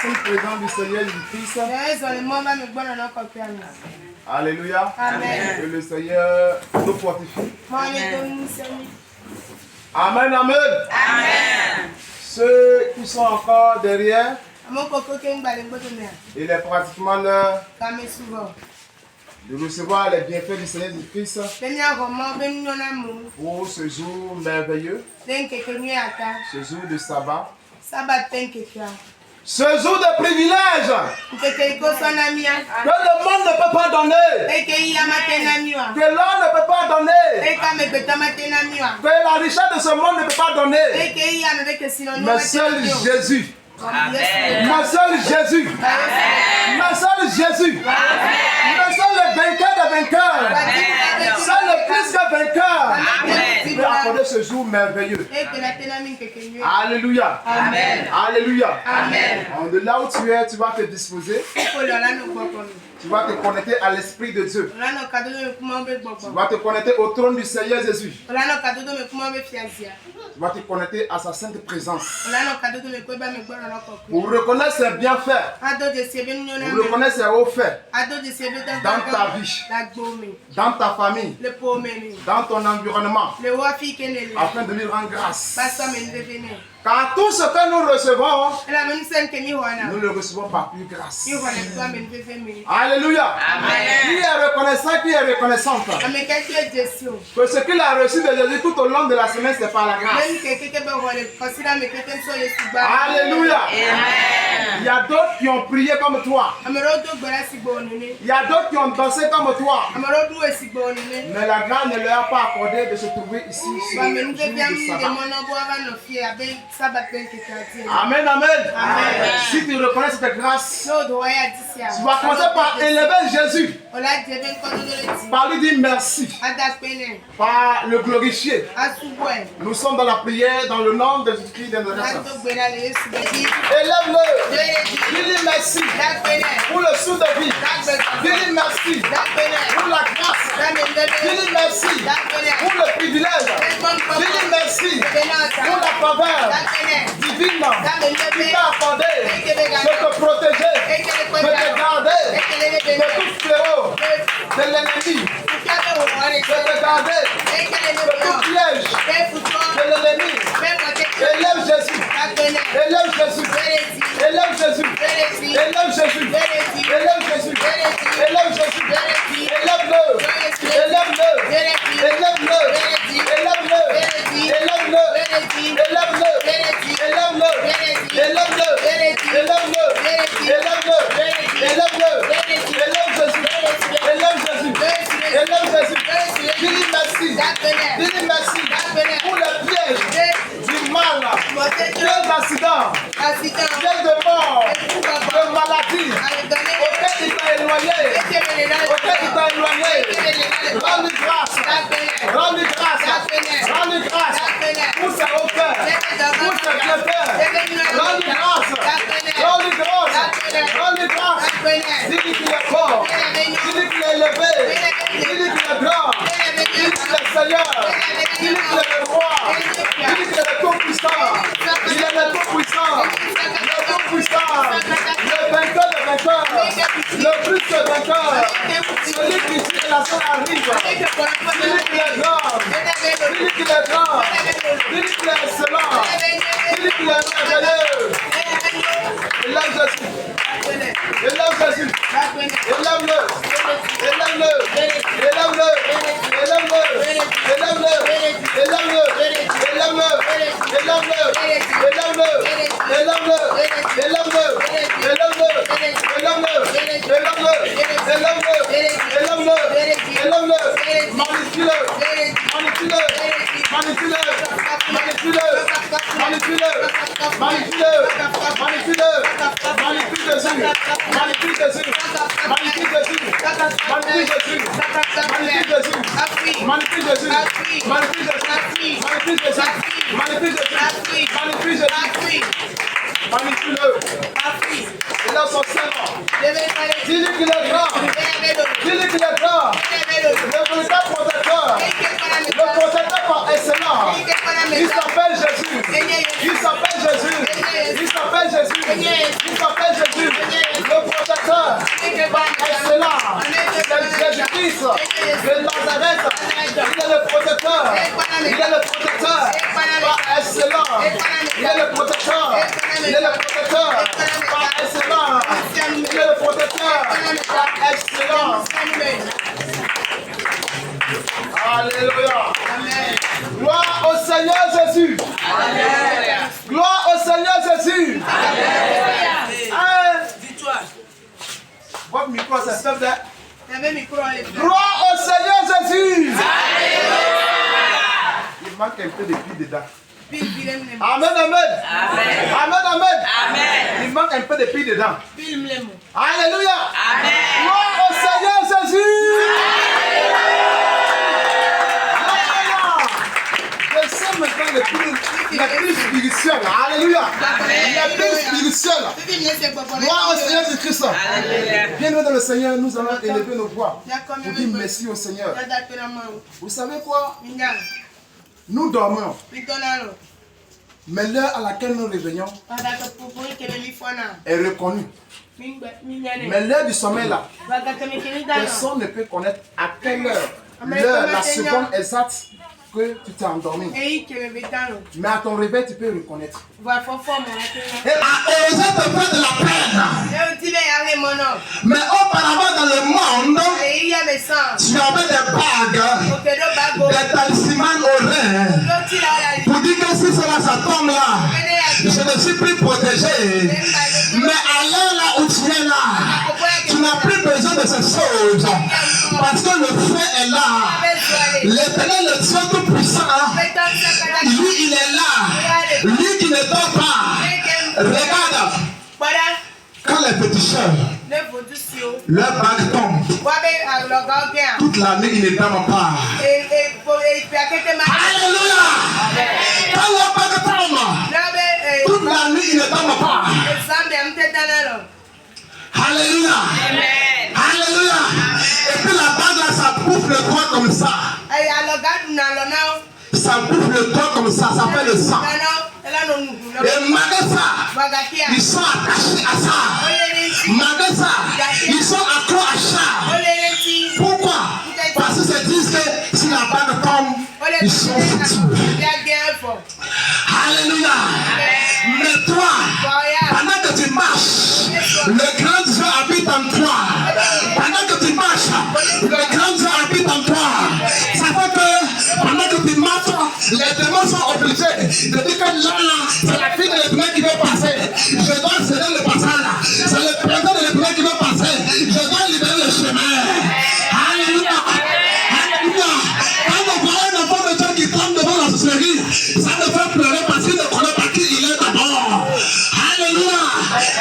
sainte présence du Seigneur Jésus-Christ. Alléluia. Amen. Que le Seigneur nous fortifie. Amen, amen. Amen. Ceux qui sont encore derrière, il est pratiquement l'heure de recevoir les bienfaits du Seigneur Jésus-Christ pour ce jour merveilleux, ce jour de sabbat, ce jour de privilège que le monde ne peut pas donner, que l'homme ne peut pas donner, que la richesse de ce monde ne peut pas donner, mais seul Jésus. Amen. Mais seul Jésus. Amen. Mais seul Jésus. Amen. Mais seul le vainqueur des vainqueurs. Amen. Seul le plus que vainqueur. Amen. Peut accorder ce jour merveilleux. Alléluia. Amen. Alléluia. Amen. De là où tu es, tu vas te disposer. Tu vas te connecter à l'Esprit de Dieu. Tu vas te connecter au trône du Seigneur Jésus. Tu vas te connecter à sa sainte présence. Pour reconnaître ses bienfaits. Pour reconnaître ses hauts faits. Dans ta vie. Dans ta famille. Dans ton environnement. Afin de lui rendre grâce. Car tout ce que nous recevons, nous le recevons par plus grâce. Alléluia. Amen. Qui est reconnaissant, qui est reconnaissante. Que ce qu'il a reçu de Jésus tout au long de la semaine, c'est par la grâce. Alléluia. Amen. Il y a d'autres qui ont prié comme toi. Il y a d'autres qui ont dansé comme toi. Mais la grâce ne leur a pas accordé de se trouver ici sur le jour de sabbat. Amen, amen. Amen. Si tu reconnais cette grâce, tu vas commencer par élever Jésus. Par lui dire merci. Par le glorifier. Nous sommes dans la prière dans le nom de Jésus-Christ de Nazareth. Élève-le. Dis-lui merci pour le sou de vie. Dis-lui merci pour la grâce. Dis-lui merci pour le privilège. Dis-lui merci pour la faveur divine qui t'a accordé de te protéger, de te garder de tout fléau de l'ennemi, de te garder de tout piège de l'ennemi. Élève Jésus, élève Jésus, élève Jésus, élève Jésus, élève Jésus, élève Jésus, élève-le, élève-le, élève-le, élève-le, élève-le, élève-le, élève-le, élève-le, élève-le, élève-le, élève-le, élève Jésus, élève Jésus, élève Jésus. Dis-lui merci, dis-lui merci pour le piège du mal, piège d'accident, piège de mort, de maladie, auquel il t'a éloigné, auquel il t'a éloigné. Rends-lui grâce, rends-lui grâce, rends-lui grâce pour sa hauteur, pour ses bienfaits. Rends-lui grâce, rends-lui grâce, rends-lui grâce. Dis-lui qu'il est fort, dis-lui qu'il est élevé, dis-lui qu'il est grand, dis-lui qu'il est Seigneur, dis-lui qu'il est le roi, dis-lui qu'il est le tout-puissant, il est le tout-puissant, le tout-puissant, le vainqueur des vainqueurs, le plus que vainqueur, celui qui dit que la scène arrive, dis-lui qu'il est grand, dis-lui qu'il est grand, dis-lui qu'il est excellent, dis-lui qu'il est merveilleux. Élève Jésus, élève Jésus, élève-le, élève-le, élève-le, élève-le, élève-le, élève-le, élève-le, élève-le, élève-le, élève-le, élève-le, élève-le, élève-le, élève-le, élève-le, élève-le, élève-le, manipule-le, manipule-le, manipule-le, manipule-le, manipule-le, manipule-le, manipule-le, manipule Jésus, manipule Jésus, manipule Jésus, manipule Jésus, manipule Jésus, manipule Jésus, manipule Jésus, manipule Jésus, manipule Jésus, manipule Jésus, manipule-le. Il a son sein. Dis-lui qu'il est grand. Dis-lui qu'il est grand. Le véritable protecteur. Le protecteur par excellence. Il s'appelle Jésus. Il s'appelle Jésus. Il s'appelle Jésus. Il s'appelle Jésus. de Nazareth. Il est le protecteur. Il est le protecteur. Par excellence. Il est le protecteur. Il est le protecteur. Par excellence. Il est le protecteur. Par excellence. Alléluia. Gloire au Seigneur Jésus. Alléluia. Gloire au Seigneur Jésus. Alléluia. Dis-toi. Votre micro, c'est stop là. Gloire au Seigneur Jésus. Alléluia. Il manque un peu de pile dedans. Amen. Amen, amen. Amen, amen. Amen. Il manque un peu de pile dedans. Alléluia. Amen. Gloire au Seigneur Jésus. Je sais maintenant le plus spirituel. Alléluia. Le plus spirituel. Gloire au Seigneur Jésus-Christ. Bienvenue dans le Seigneur, nous allons élever nos voix pour dire merci au Seigneur. Vous savez quoi? Nous dormons. Mais l'heure à laquelle nous réveillons est reconnue. Mais l'heure du sommeil là, personne ne peut connaître à quelle heure, l'heure, la seconde exacte que tu t'es endormi. Mais à ton réveil, tu peux reconnaître. Et a osé te faire de la peine. Mais auparavant dans le monde, tu avais des bagues, des talismans au rein. Pour dire que si cela ça tombe là, je ne suis plus protégé. Mais à l'heure là où tu es là, tu n'as plus besoin de ces choses. Parce que le feu est là. L'Éternel, le Dieu tout-puissant, lui il est là. Lui qui ne dort pas. Regarde. Quand les petits chèvres, leur bague tombe, toute l'année ils ne dorment pas. Alléluia. Quand leur bague tombe, toute l'année ils ne dorment pas. Alléluia. Alléluia. Et puis la bague là, ça bouffe le toit comme ça. Ça bouffe le toit comme ça fait le sang. Et malgré ça, ils sont attachés à ça. Malgré ça, ils sont accros à ça. Pourquoi? Parce que se disent que si la bague tombe, ils sont foutus. Alléluia. Mais toi, pendant que tu marches, le grand Dieu habite en toi. Pendant que tu marches, le grand Dieu habite en toi. Ça fait que pendant que tu marches, les démons sont obligés de dire que là, c'est la fille de l'Éternel qui veut passer. Je dois céder le passage là. C'est le président de l'Éternel qui veut passer. Je dois libérer le chemin. Alléluia. Alléluia. Quand on voit un enfant de Dieu qui tombe devant la sorcellerie, ça me fait pleurer parce qu'il ne connaît pas qui il est d'abord. Alléluia.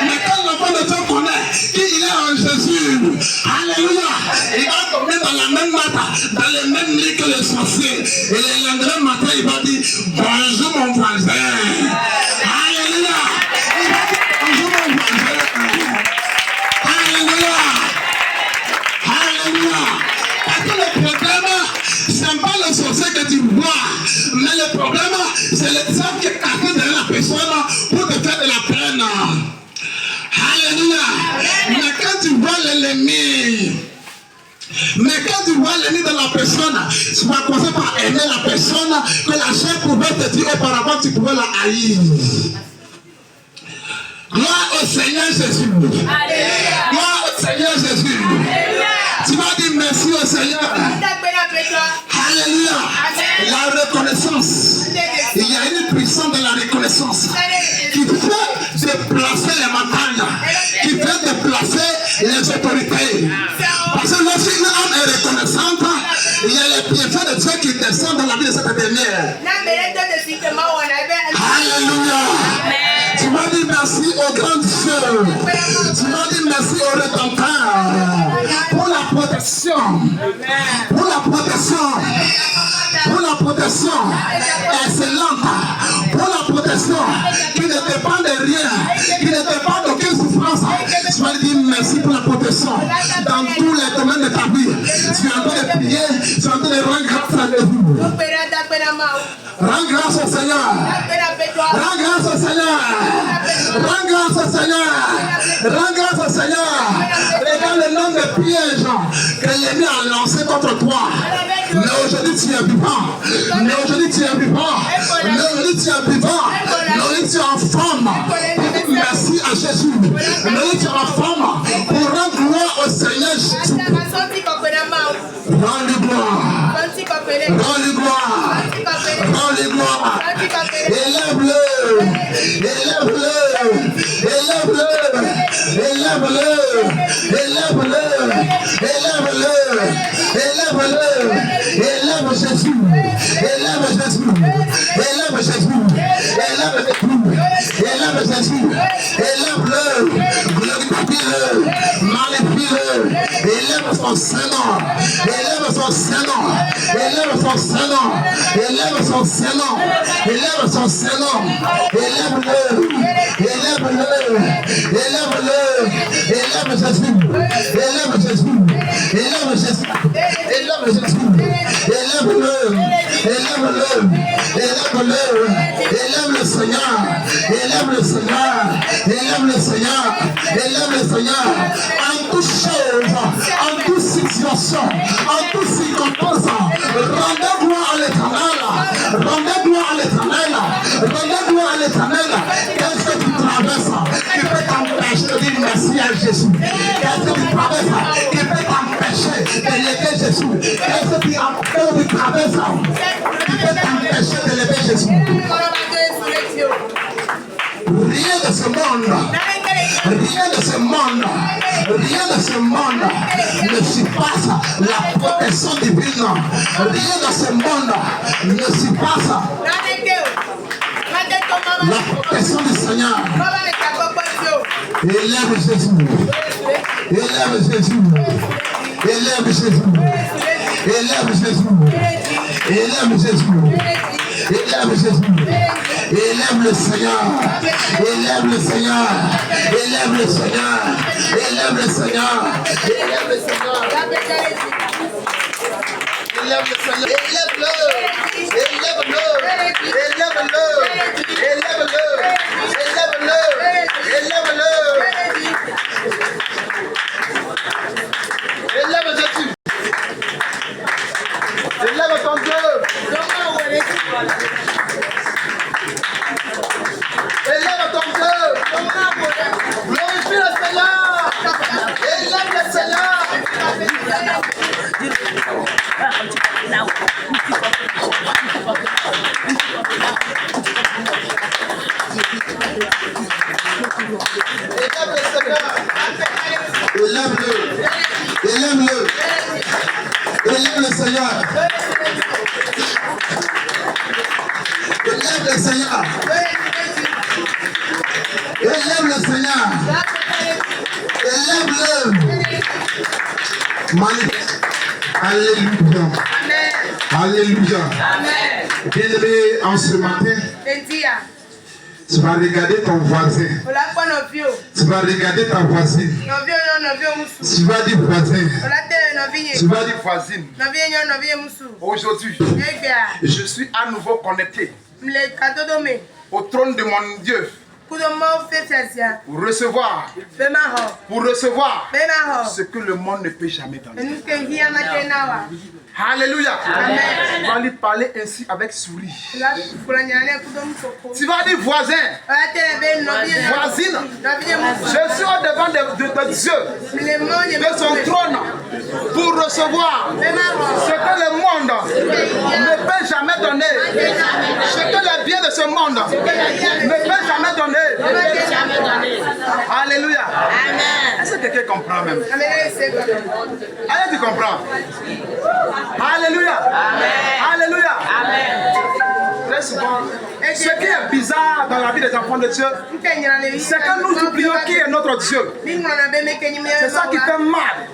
Mais quand l'enfant de Dieu connaît qui il est en Jésus, alléluia, il va tomber dans la même matin, dans les mêmes lits que les sorciers. Et le lendemain matin, il va dire bonjour mon voisin. Alléluia. Il va dire bonjour mon voisin. Alléluia. Alléluia. Parce que le problème, c'est pas le sorcier que tu vois, mais le problème, c'est le diable qui est caché derrière la personne pour te faire de la peine. Alléluia. Mais quand tu vois l'ennemi, dans la personne, tu vas commencer par aimer la personne que la chair pouvait te dire auparavant, tu pouvais la haïr. Gloire au Seigneur Jésus. Alléluia. Gloire au Seigneur Jésus. Alléluia. Tu vas dire merci au Seigneur. Alléluia. La reconnaissance. Il y a une puissance de la reconnaissance qui fait déplacer les montagnes, qui fait déplacer les autorités. Parce que lorsqu'une âme est reconnaissante, il y a les bienfaits de Dieu qui descendent dans la vie de cette dernière. Alléluia. Tu m'as dit merci au grand Dieu. Tu m'as dit merci au Rédempteur pour la protection. Pour la protection. Pour la protection excellente. Pour la protection qui ne dépend de rien, qui ne dépend d'aucune souffrance. Tu m'as dit merci pour la protection dans tous les domaines de ta vie. Tu es en train de prier, tu es en train de rendre grâce à Dieu. Rends grâce au Seigneur. Rends grâce au Seigneur. Rends grâce au Seigneur. Rends grâce au Seigneur. Regarde le nombre de les pièges que l'ennemi a lancés contre toi. Mais aujourd'hui tu es vivant. Mais aujourd'hui tu es vivant. Mais aujourd'hui tu es vivant. Mais aujourd'hui tu es en forme. Merci à Jésus. Mais aujourd'hui tu es en forme pour rendre gloire au Seigneur Jésus. Rends-lui gloire. Rends-lui gloire. Rends-lui gloire. Élève-le. Élève-le. Élève-le. Élève-le. Élève-le. Élève-le. Élève-le. Élève Jésus. Élève Jésus. Élève Jésus. Élève Jésus. Élève Jésus. Élève-le. Glorifie-le. Magnifie-le. Élève son Saint-Nom. Élève son Saint-Nom. Élève son Saint-Nom. Élève son Saint-Nom. Élève son Saint-Nom. Élève-le. Élève-le. Élève-le. Élève Jésus. Élève Jésus. Élève Jésus. Élève Jésus. Élève-le. Élève-le. Élève-le. Élève le Seigneur. Élève le Seigneur. Élève le Seigneur. Élève le Seigneur. En toute chose, en toute situation, en toute circonstance, rendez gloire à l'Éternel. Rendez gloire à l'Éternel. Rendez gloire à l'Éternel. Qu'est-ce que tu traverses qui peut t'empêcher de dire merci à Jésus? Qu'est-ce que tu traverses qui peut t'empêcher de lever Jésus? Qu'est-ce que tu traverses qui peut t'empêcher de lever Jésus? Rien de ce monde, rien de ce monde, rien de ce monde ne surpasse la protection divine. Rien de ce monde ne surpasse la protection du Seigneur. Élève Jésus. Élève Jésus. Élève Jésus. Élève Jésus. Élève Jésus. Élève Jésus. Élève le Seigneur. Élève le Seigneur. Élève le Seigneur. Élève le Seigneur. Élève le Seigneur. Élève le Seigneur. Élève-le. Élève-le. Élève-le. Élève-le. Élève-le. Élève-le. Élève Jésus. Élève ton Dieu. Élève ton Dieu. Glorifie le Seigneur. Élève le Seigneur. Élève-le. Élève-le. Élève le Seigneur. Élève le Seigneur. Élève le Seigneur. Élève-le. Alléluia. Alléluia. Bien-aimé, en ce matin, tu vas regarder ton voisin. Tu vas regarder ta voisine. Tu vas dire voisin. Tu vas dire voisine. Aujourd'hui, je suis à nouveau connecté au trône de mon Dieu. Pour recevoir ce que le monde ne peut jamais donner. Alléluia. Tu vas lui parler ainsi avec souris. Tu vas dire voisin, voisine, je suis au devant de Dieu, de son trône, pour recevoir ce que le monde ne peut jamais donner, ce que le bien de ce monde ne peut jamais donner. Alléluia. Est-ce que quelqu'un comprend même? Allez, tu comprends? Alléluia. Alléluia. Très souvent, ce qui est bizarre dans la vie des enfants de Dieu, c'est que nous oublions qui est notre Dieu. C'est ça qui fait mal.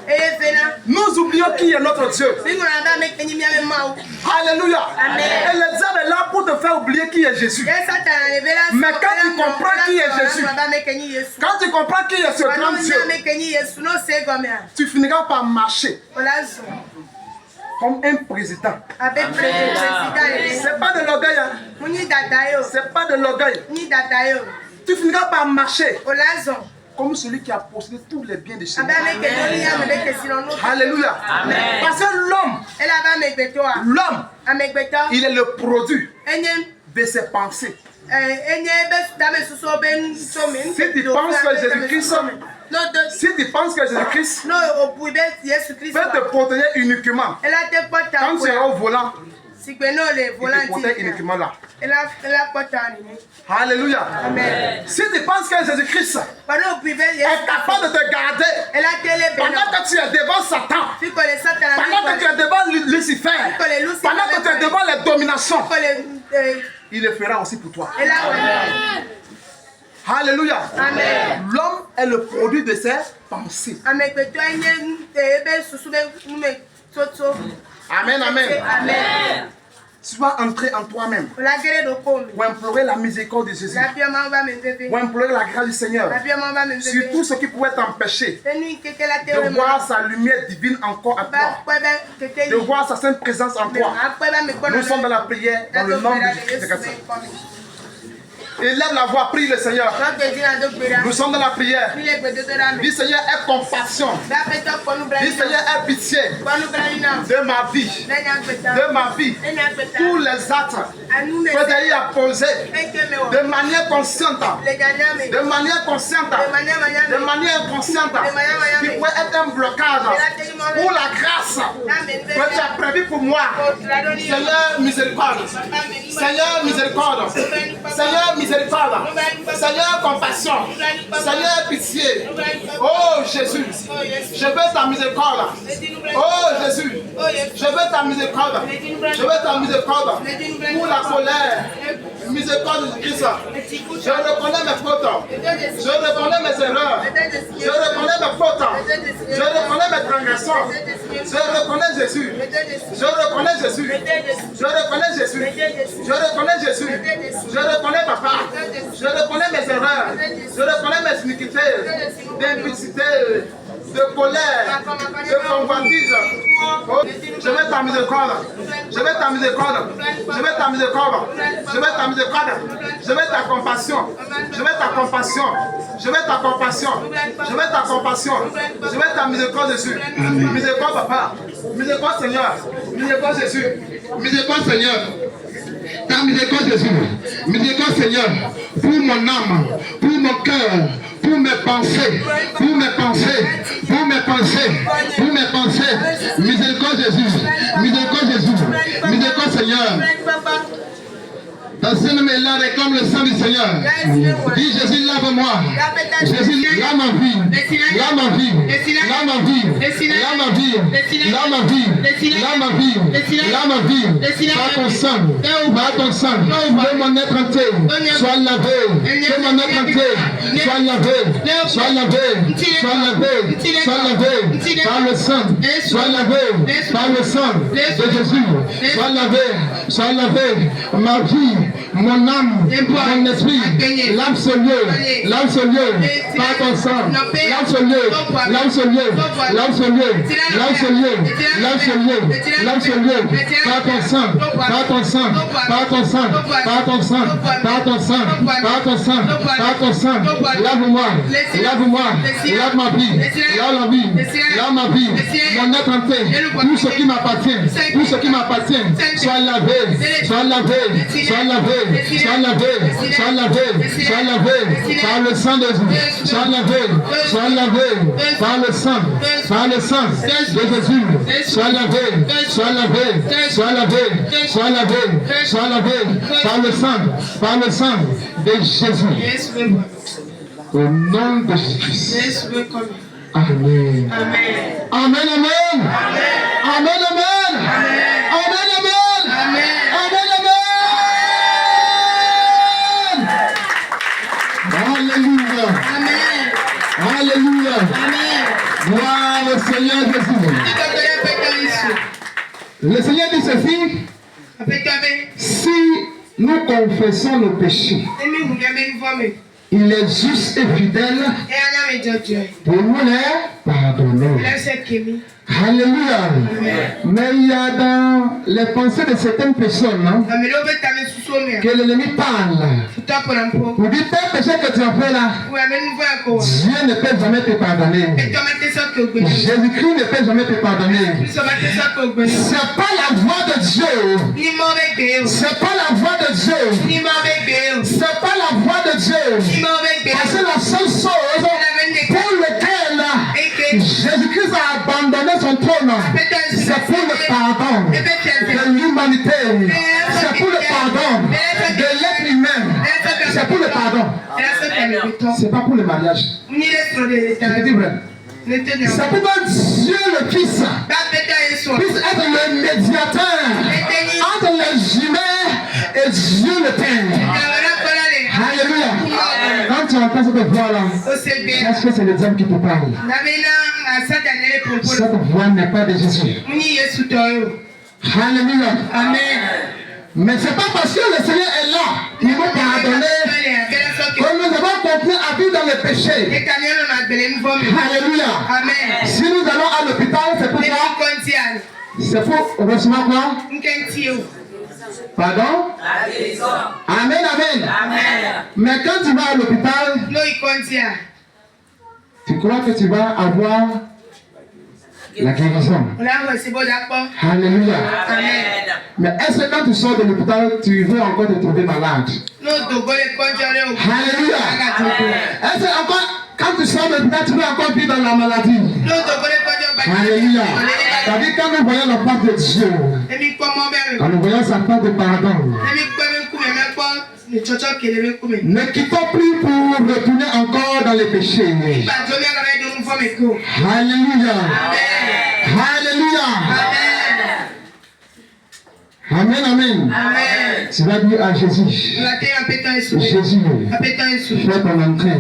Nous oublions qui est notre Dieu. Alléluia. Et le diable est là pour te faire oublier qui est Jésus. Mais quand tu comprends qui est Jésus, quand tu comprends qui est ce grand Dieu, tu finiras par marcher comme un président. C'est pas de l'orgueil. C'est pas de l'orgueil. Tu finiras par marcher comme celui qui a possédé tous les biens de chez nous. Alléluia. Parce que l'homme, il est le produit de ses pensées. Si tu penses que Jésus-Christ peut te protéger uniquement quand tu es au volant, il te protège uniquement là. Alléluia. Si tu penses que Jésus-Christ est capable de te garder pendant que tu es devant Satan, pendant que tu es devant Lucifer, pendant que tu es devant les dominations, il le fera aussi pour toi. Alléluia. L'homme est le produit de ses pensées. Amen, amen. Tu vas entrer en toi-même pour implorer la miséricorde de Jésus, pour implorer la grâce du Seigneur sur tout ce qui pouvait t'empêcher de voir sa lumière divine encore à toi, de voir sa sainte présence en toi. Nous sommes dans la prière dans le nom de Jésus-Christ. Élève la voix, prie le Seigneur. Nous sommes dans la prière. Dis Seigneur, aie compassion. Dis Seigneur, aie pitié de ma vie. De ma vie. Tous les actes que Dieu a posés de manière consciente. De manière consciente. De manière inconsciente. Qui pourrait être un blocage pour la grâce que tu as prévue pour moi. Seigneur, miséricorde. Seigneur, miséricorde. Seigneur, miséricorde. Seigneur, compassion. Seigneur, pitié. Oh Jésus, je veux ta miséricorde. Oh Jésus, je veux ta miséricorde. Je veux ta miséricorde pour la colère. Miséricorde de Christ. Je reconnais mes fautes. Je reconnais mes erreurs. Je reconnais mes fautes. Je reconnais mes transgressions. Je reconnais Jésus. Je reconnais Jésus. Je reconnais Jésus. Je reconnais Jésus. Je reconnais Papa. Je reconnais mes erreurs. Je reconnais mes iniquités, d'impudicité, de colère, de convoitise. Oh, je veux ta miséricorde. Je veux ta miséricorde. Je veux ta miséricorde. Je veux ta miséricorde. Je veux ta compassion. Je veux ta compassion. Je veux ta compassion. Je veux ta compassion. Je veux ta miséricorde Jésus. Miséricorde Papa. Miséricorde Seigneur. Miséricorde Jésus. Miséricorde Seigneur. Ta miséricorde Jésus, miséricorde Seigneur, pour mon âme, pour mon cœur, pour mes pensées, pour mes pensées, pour mes pensées, pour mes pensées, miséricorde Jésus, miséricorde Jésus, miséricorde Seigneur. Ta Saint-Nom est là, réclame le sang du Seigneur. Dis Jésus, lave-moi. Jésus, lave ma vie. Lave ma vie. Lave ma vie. Lave ma vie. Lave ma vie. Lave ma vie. Lave ma vie. Par ton sang. Par ton sang. Que mon être entier soit lavé. Que mon être entier soit lavé. Soit lavé. Soit lavé. Soit lavé. Par le sang. Soit lavé. Par le sang de Jésus. Soit lavé. Soit lavé. Ma vie. Mon âme, mon esprit, l'âme ce lieu, par ton sang, l'âme ce lieu, l'âme ce lieu, l'âme ce lieu, l'âme ce lieu, l'âme ce lieu, l'âme ce lieu, par ton sang, par ton sang, par ton sang, par ton sang, par ton sang, par ton sang, par ton sang, lave-moi, lave-moi, lave ma vie, lave la vie, lave ma vie, mon être entier, tout ce qui m'appartient, tout ce qui m'appartient, soit lavé, soit lavé, soit lavé. Sois lavé, sois lavé, sois lavé par le sang de Jésus, sois lavé, sois lavé par le sang de Jésus, sois lavé, sois lavé, sois lavé, sois lavé, sois lavé par le sang de Jésus. Au nom de Jésus. Amen. Amen. Amen. Amen. Amen. Amen. Alléluia. Amen. Alléluia. Amen. Gloire au Seigneur Jésus. Le Seigneur dit ceci. Si nous confessons nos péchés, il est juste et fidèle pour nous les pardonner. Alléluia. Mais il y a dans les pensées de certaines personnes, que l'ennemi parle. Pour dire tel péché que tu as fait là, Dieu ne peut jamais te pardonner. Jésus-Christ ne peut jamais te pardonner. C'est pas la voix de Dieu. C'est pas la voix de Dieu. C'est pas la voix de Dieu. Parce que la seule chose pour laquelle Jésus-Christ a abandonné son trône, c'est pour le pardon de l'humanité. C'est pour le pardon de l'être humain. C'est pour le pardon. C'est pas pour le mariage. C'est vrai. C'est pourquoi Dieu le Fils puisse être le médiateur entre les humains et Dieu le Père. Alléluia. Quand tu entends cette voix-là, est-ce que c'est le diable qui te parle? Cette voix n'est pas de Jésus. Alléluia. Amen. Mais c'est pas parce que le Seigneur est là pour nous pardonner que nous avons continué à vivre dans le péché. Alléluia. Amen. Si nous allons à l'hôpital, c'est pour quoi? C'est pour recevoir quoi? Pardon? Amen, amen. Mais quand tu vas à l'hôpital, tu crois que tu vas avoir la guérison. Alléluia. Amen. Mais est-ce que quand tu sors de l'hôpital, tu veux encore te trouver malade? Alléluia. Est-ce que encore, quand tu sors de l'hôpital, tu veux encore vivre dans la maladie? Alléluia. C'est-à-dire quand nous voyons la part de Dieu, quand nous voyons sa part de pardon, ne quittons plus pour retourner encore dans les péchés. Alléluia. Alléluia. Amen, amen. Tu vas dire à Jésus, Jésus, fais ton entrée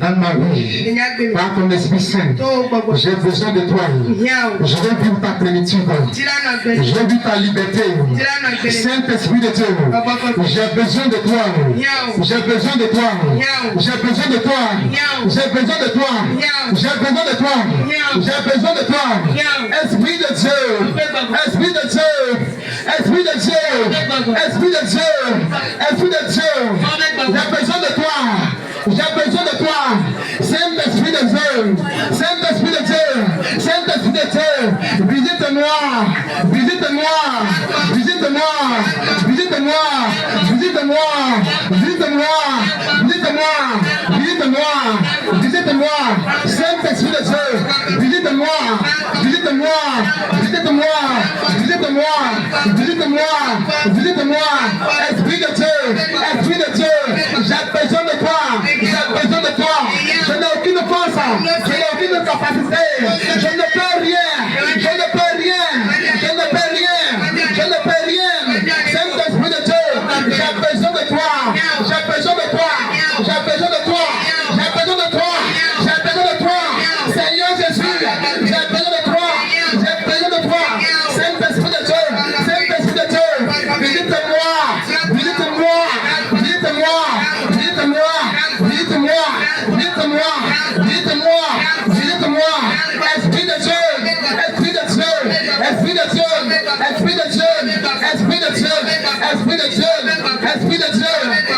dans ma vie, par ton Esprit Saint. J'ai besoin de toi. Je veux vivre ta plénitude. Je veux vivre ta liberté. Saint-Esprit de Dieu, j'ai besoin de toi. J'ai besoin de toi. J'ai besoin de toi. J'ai besoin de toi. J'ai besoin de toi. J'ai besoin de toi. Esprit de Dieu. Esprit de Dieu. Esprit de Dieu, Esprit de Dieu, Esprit de Dieu, j'ai besoin de toi, j'ai besoin de toi, Saint-Esprit de Dieu, Saint-Esprit de Dieu, Saint-Esprit de Dieu, visite-moi, visite-moi, visite-moi, visite-moi, visite-moi, visite-moi, visite-moi, visite-moi, visite-moi, Saint-Esprit de Dieu, visite-moi, visite-moi, visite-moi, visite-moi, visite-moi, visite-moi, Esprit de Dieu, Esprit de Dieu, j'ai besoin de toi, j'ai besoin de toi, je n'ai aucune force, je n'ai aucune capacité, je ne peux rien, je ne peux rien, je ne peux rien, je ne peux rien, Saint-Esprit de Dieu, j'ai besoin de toi, j'ai besoin de toi, j'ai besoin de toi, j'ai besoin de toi, j'ai besoin de toi, Seigneur Jésus, j'ai besoin de toi, j'ai besoin de toi, Saint-Esprit de Dieu, Saint-Esprit de Dieu, visite-moi, visite-moi, visite-moi, visite-moi, visite-moi, visite-moi, visite-moi, visite-moi, Esprit de Dieu, Esprit de Dieu, Esprit de Dieu, Esprit de Dieu, Esprit de Dieu, Esprit de Dieu, Esprit de Dieu, Esprit de Dieu,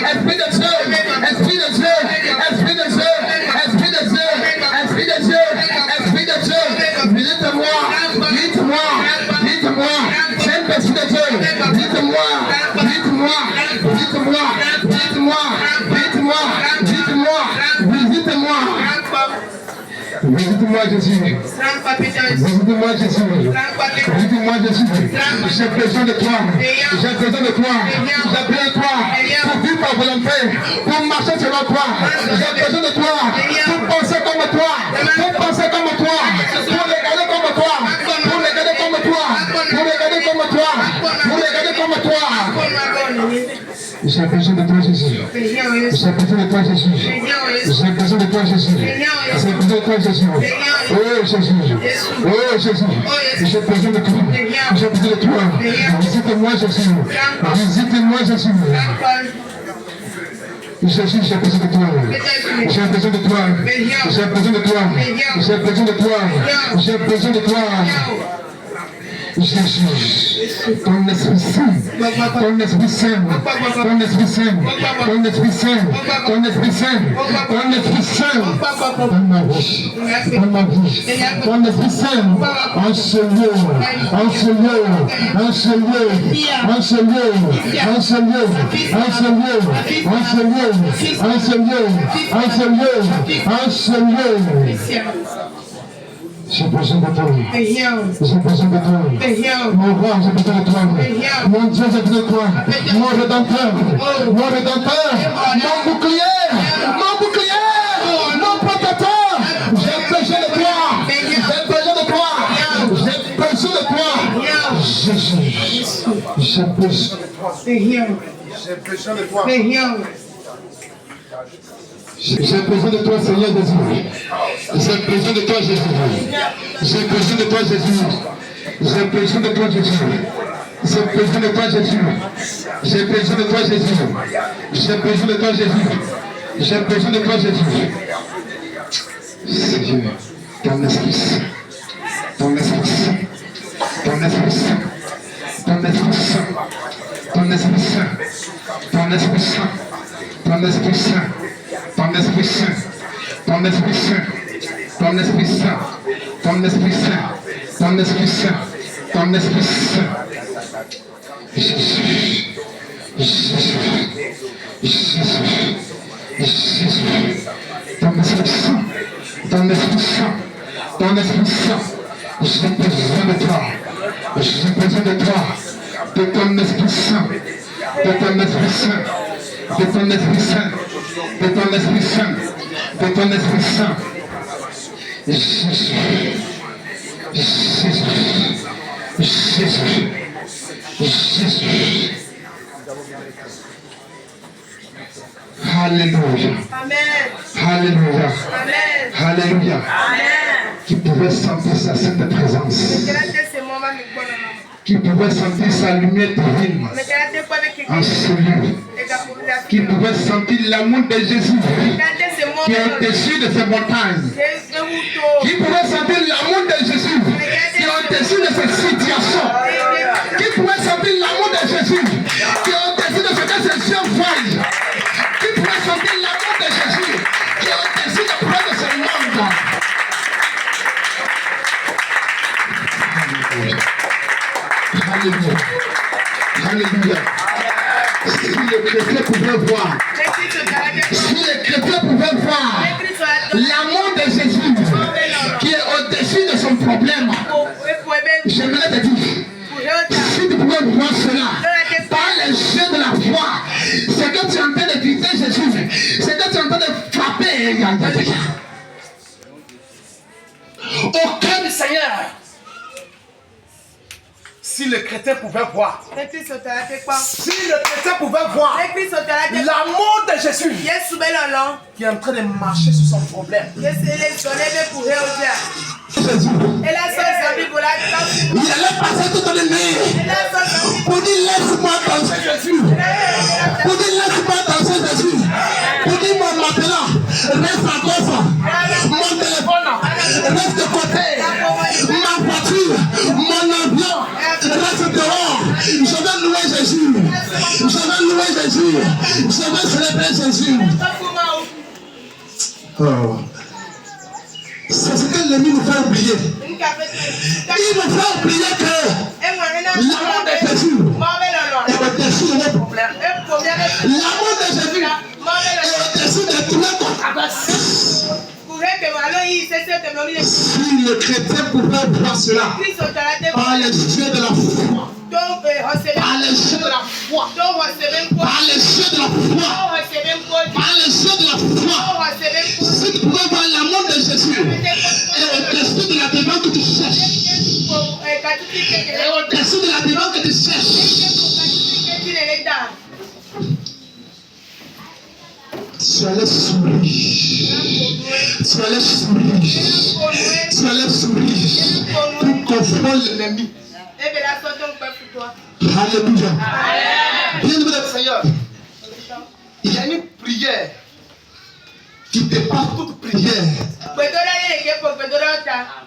Esprit de Dieu, Esprit de Dieu, Esprit de Dieu, Esprit de Dieu, Esprit de Dieu, visite-moi, visite-moi, visite-moi, Saint-Esprit de Dieu, visite-moi, visite-moi, visite-moi, visite-moi, visite-moi, visite-moi, visite-moi. Visite-moi Jésus. Visite-moi Jésus. Visite-moi Jésus. J'ai besoin de toi. J'ai besoin de toi. J'ai besoin de toi. Pour vivre ta volonté. Pour marcher selon toi. J'ai besoin de toi. Pour penser comme toi. Pour penser comme toi. Pour regarder comme toi. Pour regarder comme toi. Pour regarder comme toi. Pour regarder comme toi. J'ai besoin de toi Jésus. J'ai besoin de toi Jésus. J'ai besoin de toi Jésus. J'ai besoin de toi Jésus. Oh Jésus. Oh Jésus. J'ai besoin de toi. J'ai besoin de toi. Visite-moi Jésus. Visite-moi Jésus. Jésus, j'ai besoin de toi. J'ai besoin de toi. J'ai besoin de toi. J'ai besoin de toi. J'ai besoin de toi. Jésus, ton Esprit Saint, ton Esprit Saint, ton Esprit Saint, ton Esprit Saint, ton Esprit Saint, ton Esprit Saint, dans ma vie, dans ma vie, ton Esprit Saint, en ce lieu, en ce lieu, en ce lieu, en ce lieu, en ce lieu, en ce lieu, en ce lieu, en ce lieu, en ce lieu, en ce lieu. J'ai besoin de toi. J'ai besoin de toi. Mon roi, j'ai besoin de toi. Mon Dieu, j'ai besoin de toi. Mon rédempteur. Mon rédempteur. Mon bouclier. Mon bouclier. Mon protecteur. J'ai besoin de toi. J'ai besoin de toi. J'ai besoin de toi. Jésus. J'ai besoin de toi. J'ai besoin de toi. J'ai besoin de toi, Seigneur Jésus. J'ai besoin de toi, Jésus. J'ai besoin de toi, Jésus. J'ai besoin de toi, Jésus. J'ai besoin de toi, Jésus. J'ai besoin de toi, Jésus. J'ai besoin de toi, Jésus. J'ai besoin de toi, Jésus. Seigneur, ton Esprit Saint, ton Esprit Saint, ton Esprit Saint, ton Esprit Saint, ton Esprit Saint, ton Esprit Saint, ton Esprit Saint. Ton Esprit Saint, ton Esprit Saint, ton Esprit Saint, ton Esprit Saint, ton Esprit Saint, ton Esprit Saint. Jésus, Jésus, Jésus, Jésus, ton Esprit Saint, ton Esprit Saint, ton Esprit Saint. J'ai besoin de toi, j'ai besoin de toi, de ton Esprit Saint, de ton Esprit Saint, de ton Esprit Saint. De ton Esprit Saint, de ton Esprit Saint. Jésus, Jésus, Jésus, Jésus. Alléluia. Alléluia. Alléluia. Qui pouvait sentir sa sainte présence. Qui pouvait sentir sa lumière divine en ce lieu. Qui pouvait sentir l'amour de Jésus qui est au-dessus de ces montagnes. Qui pouvait sentir l'amour de Jésus qui est au-dessus de ces situations. Qui pouvait sentir l'amour de Jésus qui est au-dessus de ce que ces yeux voient. Qui pouvait sentir l'amour de Jésus qui est au-dessus de près de ce monde. Alléluia. Alléluia. Si les chrétiens pouvaient voir, si les chrétiens pouvaient voir l'amour de Jésus qui est au-dessus de son problème, j'aimerais te dire, si tu pouvais voir cela par les yeux de la foi, c'est que tu es en train de quitter Jésus, c'est que tu es en train de frapper. Au cœur du Seigneur. Si le chrétien pouvait voir, si le chrétien pouvait voir l'amour de Jésus qui est en train de marcher sur son problème. Jésus. Il allait passer tout dans le nez pour dire laisse-moi danser Jésus. Pour dire laisse-moi danser Jésus. Pour dire mon matelas reste à gauche. Mon téléphone reste de côté. Ma voiture, mon avion reste dehors. Je vais louer Jésus. Je vais louer Jésus. Je vais célébrer Jésus. Oh. C'est ce que l'ennemi nous fait oublier. Il nous fait oublier que l'amour de Jésus est au-dessus de nos problèmes. L'amour de Jésus est au-dessus de tous les controverses. Si le chrétien pouvait voir cela par les yeux de la foi, par les yeux de la foi, par les yeux de la foi, par les yeux de la foi, si tu pouvais voir l'amour de Jésus et au-dessus de la demande que tu cherches, et au-dessus de la demande que tu cherches, tu allais sourire, tu allais sourire, tu allais sourire pour confondre l'ennemi. Alléluia. Bien-aimé le Seigneur, il y a une prière qui dépasse toute prière.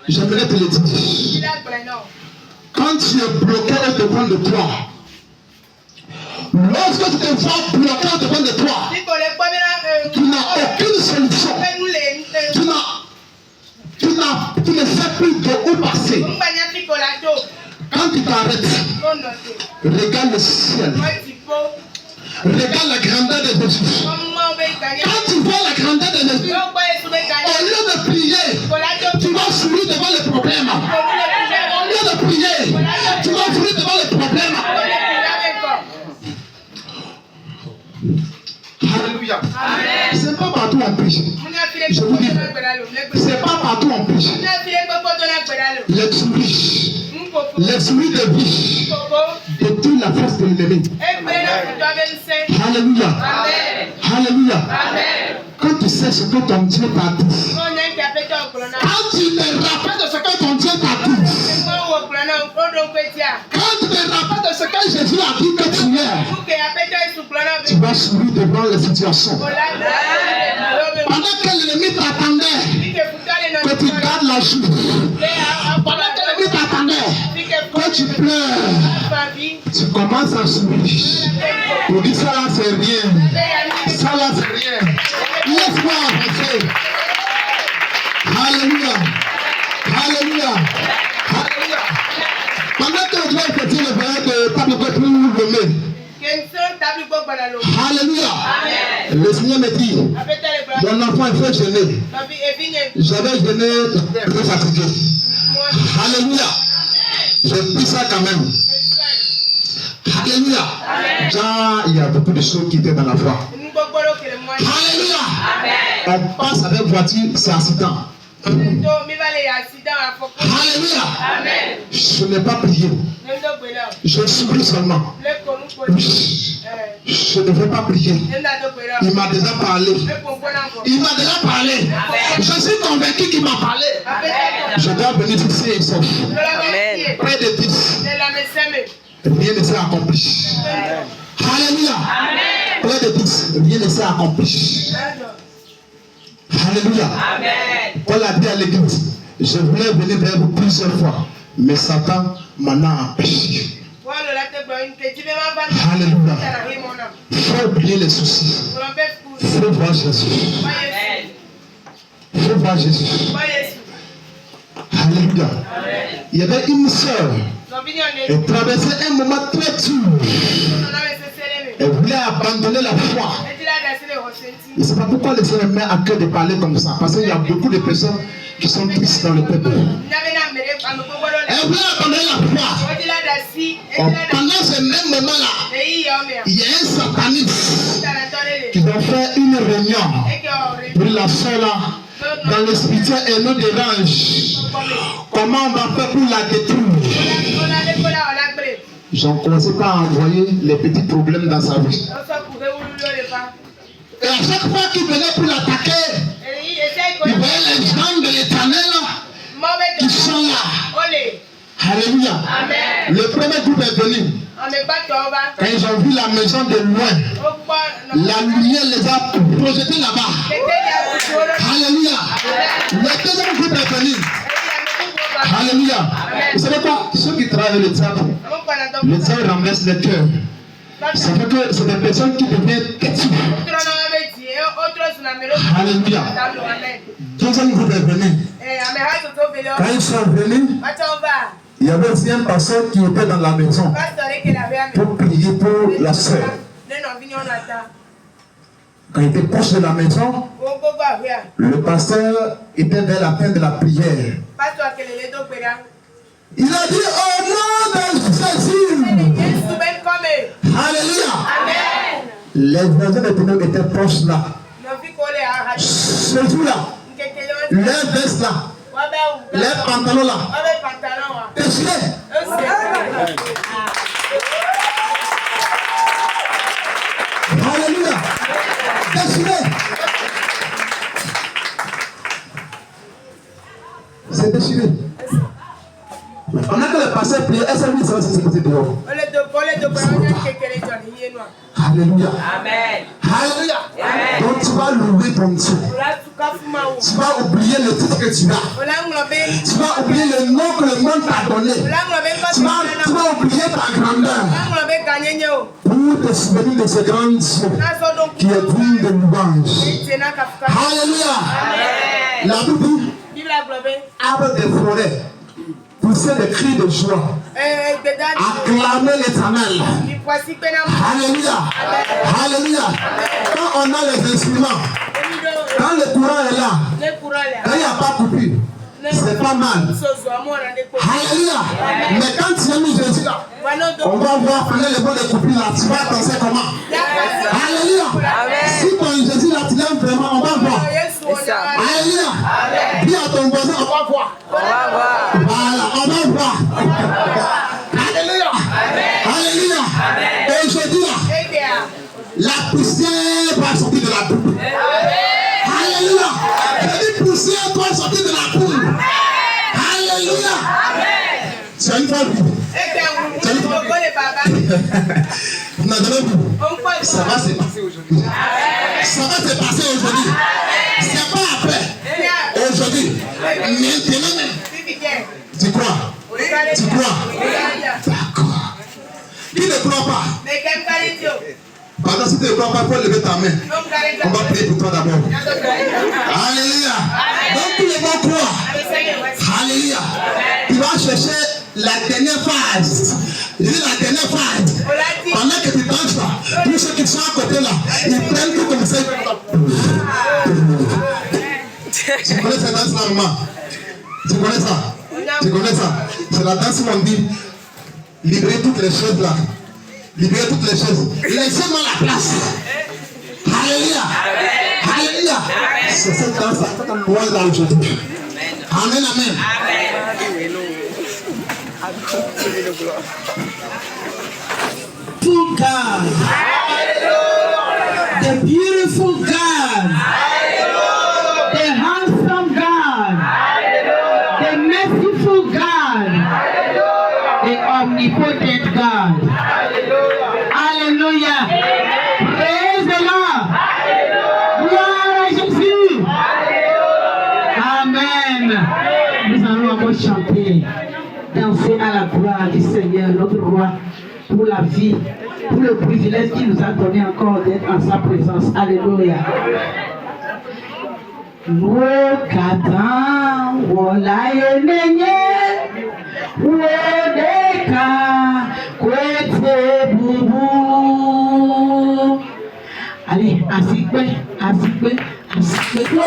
J'aimerais te le dire. Quand Quand tu es bloqué au-devant de toi, lorsque tu te vois bloqué au-devant de toi, tu n'as aucune solution. Tu ne sais plus de où passer. Quand tu t'arrêtes, regarde le ciel. Regarde la grandeur de Jésus. Quand tu vois la grandeur de Jésus, au lieu de prier, tu vas sourire devant les problèmes. Au lieu de prier, tu vas sourire devant les problèmes. Alléluia. C'est pas partout en prie. Je vous dis, c'est pas partout en prie. Les souris de vie détruisent la force de l'ennemi. Alléluia. Alléluia. Quand tu sais ce que ton Dieu t'a dit, quand tu te rappelles de ce que ton Dieu t'a dit, quand tu te rappelles de ce que Jésus a dit que tu es, tu vas sourire devant les situations. Pendant que l'ennemi t'attendait, que tu gardes la joue. Pendant que l'ennemi t'attendait, quand tu pleures, tu commences à sourire. Tu dis ça là c'est rien. Ça là c'est rien. Laisse-moi avancer. Alléluia. Alléluia. Alléluia. Pendant que tu vas effectuer le voyage de table de plus levé. Alléluia. Le Seigneur me dit, mon enfant il faut jeûner. J'avais jeûné, je suis fatigué. Alléluia. J'ai pris ça quand même. Alléluia. Déjà, il y a beaucoup de choses qui étaient dans la foi. Alléluia. On passe avec voiture, c'est accident. Alléluia. Je n'ai pas prié. Je souris seulement. Je ne veux pas prier. Il m'a déjà parlé. Il m'a déjà parlé. Je suis convaincu qu'il m'a parlé. Je dois bénéficier et sauf. Près de 10. Rien ne s'est accompli. Alléluia. Près de 10. Rien ne s'est accompli. Alléluia. Paul a dit à l'église, je voulais venir vers vous plusieurs fois, mais Satan m'en a empêché. Alléluia. Il faut oublier les soucis. Il faut voir Jésus. Il faut voir Jésus. Alléluia. Il y avait une sœur. Elle traversait un moment très dur. Elle voulait abandonner la foi. Et c'est pas pourquoi le Seigneur met à cœur de parler comme ça. Parce qu'il y a beaucoup de personnes qui sont tristes dans le peuple. Elle voulait abandonner la foi. Pendant ce même moment-là, il y a un sataniste qui va faire une réunion pour la soeur là. Dans le spirituel, elle nous dérange. Comment on va faire pour la détruire? Ils ont commencé par envoyer les petits problèmes dans sa vie. Et à chaque fois qu'il venait pour l'attaquer, il voyait les gens de l'Éternel qui sont là. Alléluia. Le premier groupe est venu. Quand ils ont vu la maison de loin, la lumière les a projetés là-bas. Alléluia. Le deuxième groupe est venu. Alléluia. Vous savez quoi? Ceux qui travaillent le diable renverse le cœur. Ça fait que c'est des personnes qui deviennent têtues. Alléluia. Deuxième groupe est venu. Quand ils sont venus, il y avait aussi une personne qui était dans la maison pour prier pour la soeur. Quand il était proche de la maison, le pasteur était vers la fin de la prière. Il a dit au nom de Jésus. Alléluia. Les voisins de Ténèbres étaient proches là. Ce jour-là, leurs vestes là, leurs pantalons là, déchirés. Alléluia. Déchirés. C'est déchiré. On a que le pasteur prier, est-ce que ça va se passer dehors? Alléluia. Amen. Alléluia. Donc tu vas louer ton Dieu. Tu vas oublier le titre que tu as. Tu vas oublier le nom que le monde t'a donné. Tu vas oublier ta grandeur. Pour te souvenir de ce grand Dieu qui est digne de louange. Alléluia. La Bible dit, arbre des forêts, pousser des cris de joie, acclamer l'Éternel. Alléluia. Alléluia. Quand on a les instruments, quand le courant est là, quand il n'y a pas coupure, c'est pas mal. Alléluia. Mais quand tu as mis Jésus là, on va voir prenez le bon de coupure là, tu vas penser comment. Alléluia. Si ton Jésus là, tu l'aimes vraiment, on va voir. Alléluia. Dis à ton voisin, on va voir. Voilà, on va voir. Alléluia. Alléluia. Et je dis là, la poussière va sortir de la poule. Alléluia. Je dis poussière va sortir de la poule. Alléluia. C'est une fois vu. Non, ça va se passer aujourd'hui. Ça va se passer aujourd'hui. C'est pas après. Aujourd'hui. Maintenant. Tu crois? Tu crois? D'accord. Qui ne croit pas? Pardon, si tu ne crois pas, il faut lever ta main. On va prier pour toi d'abord. Alléluia. Donc tous les gens croient. Alléluia. Tu vas chercher la dernière phase. Je dis la dernière phase. Pendant que tu danses là, tous ceux qui sont à côté là, ils prennent tout comme ça. Tu connais cette danse là, maman? Tu connais ça? Tu connais ça? C'est la danse où on dit libérer toutes les choses là. Libérer toutes les choses. Laissez-moi la place. Alléluia. Alléluia. C'est cette danse là qu'on voit là aujourd'hui. Amen, amen. Beautiful God. The beautiful God. The handsome God. The merciful God. The omnipotent God. Alléluia. Praise the Lord. Gloire à Jésus. Amen. Nous allons encore chanter, danser à la gloire du Seigneur, notre roi, pour la vie, pour le privilège qu'il nous a donné encore d'être en sa présence. Alléluia. Allez, assis-toi, assis-toi, assis-toi.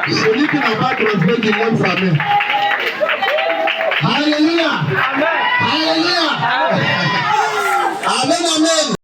Celui qui n'a pas transféré, qui lève sa main. Alléluia. Alléluia. Amen, amen.